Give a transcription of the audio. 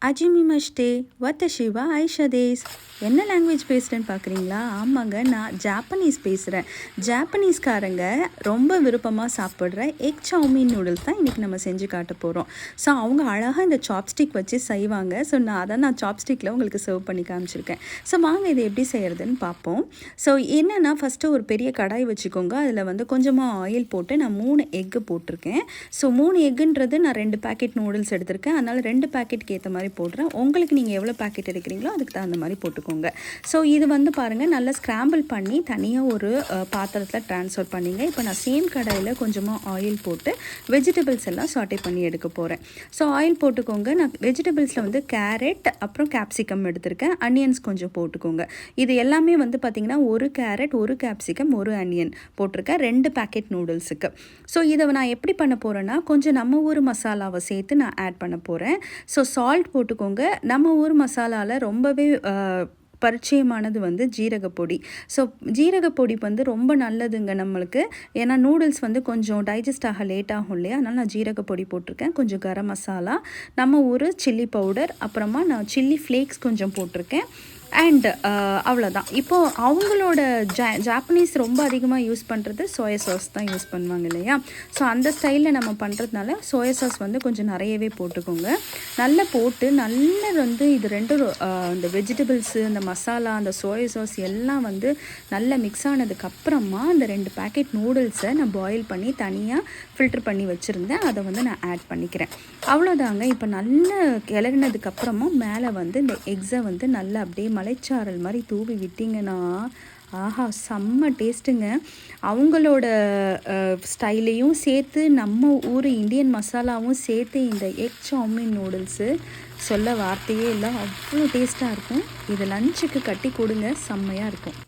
அஜிமிமஷ்டே வத்த சிவா ஐஷதேஸ். என்ன லாங்குவேஜ் பேசுகிறேன்னு பார்க்குறீங்களா? ஆமாங்க, நான் ஜாப்பனீஸ் பேசுகிறேன். ஜாப்பனீஸ்காரங்க ரொம்ப விருப்பமாக சாப்பிட்ற எக் சவுமீன் நூடுல்ஸ் தான் இன்றைக்கி நம்ம செஞ்சு காட்ட போகிறோம். ஸோ அவங்க அழகாக இந்த சாப்ஸ்டிக் வச்சு செய்வாங்க. ஸோ நான் சாப்ஸ்டிக்கில் உங்களுக்கு சர்வ் பண்ணி காமிச்சிருக்கேன். ஸோ வாங்க இதை எப்படி செய்கிறதுன்னு பார்ப்போம். ஸோ என்னென்னா, ஃபஸ்ட்டு ஒரு பெரிய கடாய் வச்சுக்கோங்க. அதில் வந்து கொஞ்சமாக ஆயில் போட்டு நான் 3 எக்கு போட்டிருக்கேன். ஸோ 3 எக்குன்றது நான் 2 பேக்கெட் நூடுல்ஸ் எடுத்திருக்கேன். அதனால் 2 பேக்கெட்டுக்கு ஏற்ற மாதிரி போடுறேன். உங்களுக்கு நீங்கள் எவ்வளோ பேக்கெட் எடுக்கிறீங்களோ அதுக்கு தகுந்த மாதிரி போட்டுக்கோங்க. ஸோ இது வந்து பாருங்கள், நல்லா ஸ்க்ராம்பிள் பண்ணி தனியாக ஒரு பாத்திரத்தில் ட்ரான்ஸ்ஃபர் பண்ணிங்க. இப்போ நான் சேம் கடாயில் கொஞ்சமாக ஆயில் போட்டு வெஜிடபிள்ஸ் எல்லாம் சாட்டே பண்ணி எடுக்க போகிறேன். ஸோ ஆயில் போட்டுக்கோங்க. நான் வெஜிடபிள்ஸில் வந்து கேரட் அப்புறம் கேப்சிகம் எடுத்திருக்கேன். அனியன்ஸ் கொஞ்சம் போட்டுக்கோங்க. இது எல்லாமே வந்து பார்த்திங்கன்னா 1 கேரட் 1 கேப்சிகம் 1 அனியன் போட்டிருக்கேன் 2 பேக்கெட் நூடுல்ஸுக்கு. ஸோ இதை நான் எப்படி பண்ண போகிறேன்னா, கொஞ்சம் நம்ம ஊர் மசாலாவை சேர்த்து நான் ஆட் பண்ண போகிறேன். ஸோ சால்ட் போட்டுக்கோங்க. நம்ம ஊர் மசாலாவில் ரொம்பவே பரிச்சயமானது வந்து ஜீரகப்பொடி. ஸோ ஜீரகப்பொடி வந்து ரொம்ப நல்லதுங்க நம்மளுக்கு. ஏன்னா நூடுல்ஸ் வந்து கொஞ்சம் டைஜஸ்ட் ஆக லேட் ஆகும் இல்லையா? அதனால் நான் ஜீரகப்பொடி போட்டிருக்கேன். கொஞ்சம் கரம் மசாலா, நம்ம ஊர் சில்லி பவுடர், அப்புறமா நான் சில்லி ஃப்ளேக்ஸ் கொஞ்சம் போட்டிருக்கேன். அண்ட் அவ்வளோதான். இப்போது அவங்களோட ஜாப்பனீஸ் ரொம்ப அதிகமாக யூஸ் பண்ணுறது சோயா சாஸ் தான் யூஸ் பண்ணுவாங்க இல்லையா? ஸோ அந்த ஸ்டைலில் நம்ம பண்ணுறதுனால சோயா சாஸ் வந்து கொஞ்சம் நிறையவே போட்டுக்கோங்க. நல்லா போட்டு நல்லா வந்து இது ரெண்டும் இந்த வெஜிடபிள்ஸு, இந்த மசாலா, அந்த சோயா சாஸ் எல்லாம் வந்து நல்லா மிக்ஸ் ஆனதுக்கப்புறமா அந்த 2 பேக்கெட் நூடுல்ஸை நான் பாயில் பண்ணி தனியாக ஃபில்டர் பண்ணி வச்சுருந்தேன். அதை வந்து நான் ஆட் பண்ணிக்கிறேன். அவ்வளோதாங்க. இப்போ நல்லா கிளறினதுக்கப்புறமா மேலே வந்து இந்த எக்ஸை வந்து நல்லா அப்படியே மலைச்சாரல் மாதிரி தூவி விட்டிங்கன்னா ஆஹா, செம்ம டேஸ்ட்டுங்க. அவங்களோட ஸ்டைலையும் சேர்த்து நம்ம ஊர் இந்தியன் மசாலாவும் சேர்த்து இந்த எக் சவுமீன் நூடுல்ஸு சொல்ல வார்த்தையே இல்லை, அவ்வளோ டேஸ்ட்டாக இருக்கும். இதை லஞ்சுக்கு கட்டி கொடுங்க, செம்மையாக இருக்கும்.